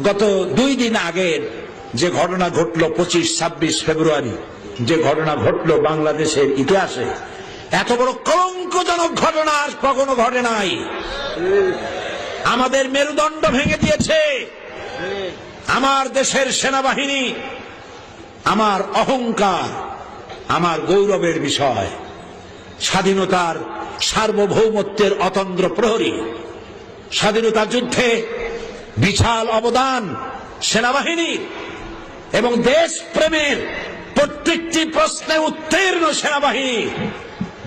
গত 2 দিন আগের যে ঘটনা ঘটলো 25-26 ফেব্রুয়ারি, যে ঘটনা ঘটলো বাংলাদেশের ইতিহাসে, এত বড় কলঙ্কজনক ঘটনা আর কখনো ঘটে নাই। আমাদের মেরুদণ্ড ভেঙে দিয়েছে। আমার দেশের সেনাবাহিনী আমার অহংকার, আমার গৌরবের বিষয়। স্বাধীনতার সার্বভৌমত্বের অতন্দ্র প্রহরী, স্বাধীনতা যুদ্ধে বিশাল অবদান সেনাবাহিনীর এবং দেশপ্রেমের প্রত্যেকটি প্রশ্নে উত্তীর্ণ সেনাবাহিনী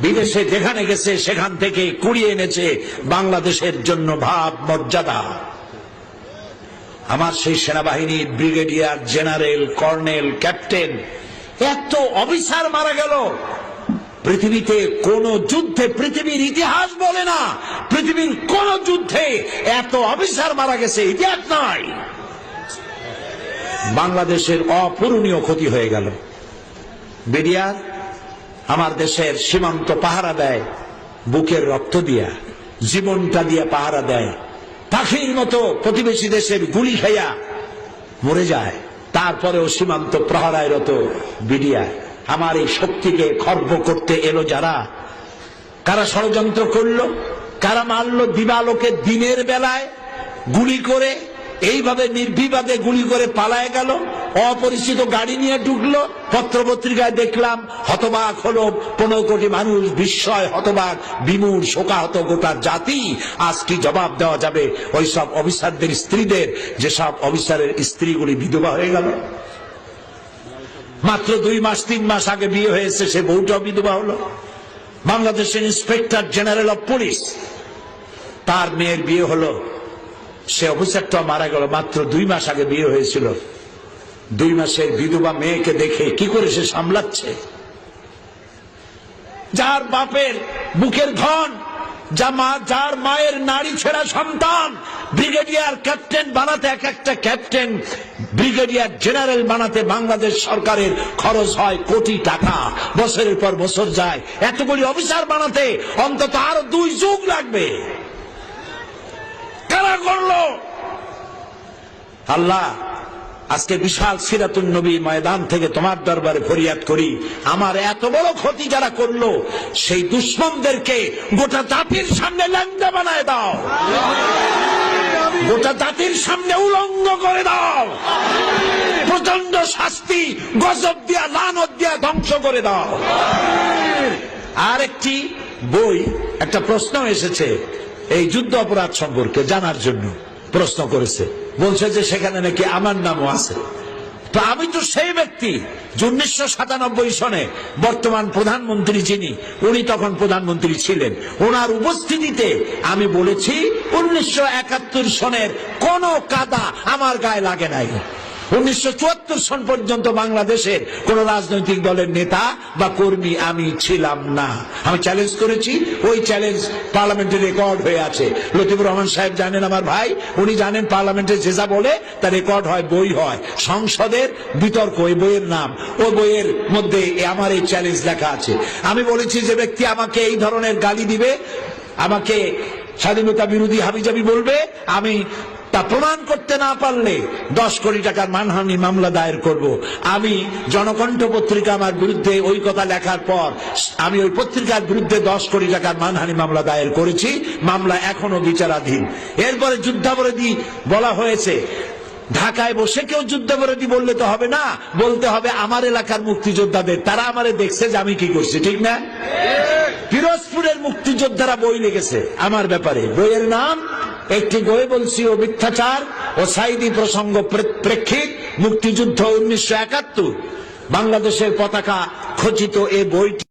বিদেশে যেখানে গেছে সেখান থেকে কুড়িয়ে এনেছে বাংলাদেশের জন্য ভাব মর্যাদা। আমার সেই সেনাবাহিনীর ব্রিগেডিয়ার, জেনারেল, কর্নেল, ক্যাপ্টেন, এত অফিসার মারা গেল। পৃথিবীতে কোন যুদ্ধে, পৃথিবীর ইতিহাস বলে না, পৃথিবীর কোন যুদ্ধে এত অফিসার মারা গেছে ইতিহাস নাই। বাংলাদেশের অপূরণীয় ক্ষতি হয়ে গেল। বিডিআর আমার দেশের সীমান্ত পাহারা দেয়, বুকের রক্ত দিয়া, জীবনটা দিয়ে পাহারা দেয়। পাখির মতো প্রতিবেশী দেশের গুলি খাইয়া মরে যায়, তারপরেও সীমান্ত প্রহরায় রত বিডিআর। আমার এই শক্তিকে খর্ব করতে এলো যারা, কারা ষড়যন্ত্র করলো, কারা মারলো দিবালোকে দিনের বেলায় গুলি করে, এইভাবে নির্বিবাদে গুলি করে পালায় গেল, অপরিচিত গাড়ি নিয়ে ঢুকলো। পত্রপত্রিকায় দেখলাম, হতবাক হলো 15 কোটি মানুষ, বিস্ময়, হতবাক, বিমূঢ়, শোকাহত গোটা জাতি। আজ কি জবাব দেওয়া যাবে ওই সব অফিসারদের স্ত্রীদের, যেসব অফিসারের স্ত্রীগুলি বিধবা হয়ে গেল? মাত্র 2 মাস 3 মাস আগে বিয়ে হয়েছে, সে বউটাও বিধবা হলো। বাংলাদেশের ইন্সপেক্টর জেনারেল অফ পুলিশ, তার মেয়ের বিয়ে হলো, সে অফিসারটা মারা গেল। মাত্র 2 মাস আগে বিয়ে হয়েছিল। 2 মাসের বিধবা মেয়েকে দেখে কি করে সে সামলাচ্ছে? যার বাপের বুকের ধন, যার মায়ের নারী ছেঁড়া সন্তান, ব্রিগেডিয়ার ক্যাপ্টেন বানাতে, এক একটা ক্যাপ্টেন ব্রিগেডিয়ার জেনারেল বানাতে বাংলাদেশ সরকারের খরচ হয় কোটি টাকা, বছরের পর বছর যায়। এতগুলি অফিসার বানাতে অন্তত আরো 2 যুগ লাগবে। কারা করলো? আল্লাহ, আজকে বিশাল সিরাতুন নবী ময়দান থেকে তোমার দরবারে ফরিয়াদ করি, আমার এত বড় ক্ষতি যারা করলো, সেই দুশ্মনদেরকে গোটা জাতির সামনে ল্যাংড়া বানায় দাও, গোটা জাতির সামনে উলঙ্গ করে দাও, প্রচন্ড শাস্তি, গজব দিয়া, লানত দিয়া ধ্বংস করে দাও। আর একটি বই, একটা প্রশ্ন এসেছে এই যুদ্ধ অপরাধ সম্পর্কে জানার জন্য, প্রশ্ন করেছে, বলছে যে সেখানে নাকি আমার নামও আছে। তো আমি তো সেই ব্যক্তি 1997 সনে বর্তমান প্রধানমন্ত্রী যিনি, উনি তখন প্রধানমন্ত্রী ছিলেন, ওনার উপস্থিতিতে আমি বলেছি 1971 সনের কোন কাদা আমার গায়ে লাগে নাই। 1974 সন পর্যন্ত বাংলাদেশের কোন রাজনৈতিক দলের নেতা বা কর্মী আমি ছিলাম না। আমি চ্যালেঞ্জ করেছি, ওই চ্যালেঞ্জ পার্লামেন্টে রেকর্ড হয়ে আছে। লতিফুর রহমান সাহেব জানেন, আমার ভাই, উনি জানেন, পার্লামেন্টে যে যা বলে তা রেকর্ড হয়, বই হয়, সংসদের বিতর্ক, ওই বইয়ের নাম, ওই বইয়ের মধ্যে আমার এই চ্যালেঞ্জ লেখা আছে। আমি বলেছি যে ব্যক্তি আমাকে এই ধরনের গালি দিবে, আমাকে স্বাধীনতা বিরোধী হাবিজাবি বলবে, আমি তা প্রমাণ করতে না পারলে 10 কোটি টাকার মানহানি মামলা দায়ের করব। আমি জনকণ্ঠ পত্রিকা আমার বিরুদ্ধে ওই কথা লেখার পর আমি ওই পত্রিকার বিরুদ্ধে 10 কোটি টাকার মানহানি মামলা দায়ের করেছি, মামলা এখনো বিচারাধীন। এরপরে যুদ্ধাপরাধী বলা হয়েছে। ঢাকায় বসে কেউ যুদ্ধাপরাধী বললে তো হবে না, বলতে হবে আমার এলাকার মুক্তিযোদ্ধাদের, তারা আমারে দেখছে যে আমি কি করছি, ঠিক না? পিরোজপুরের মুক্তিযোদ্ধারা বই লিখেছে আমার ব্যাপারে, বইয়ের নাম একটি বই বলছি ও মিথ্যাচার ও সাইদি প্রসঙ্গ প্রেক্ষিত মুক্তিযুদ্ধ 1971, বাংলাদেশের পতাকা খচিত এ বইটি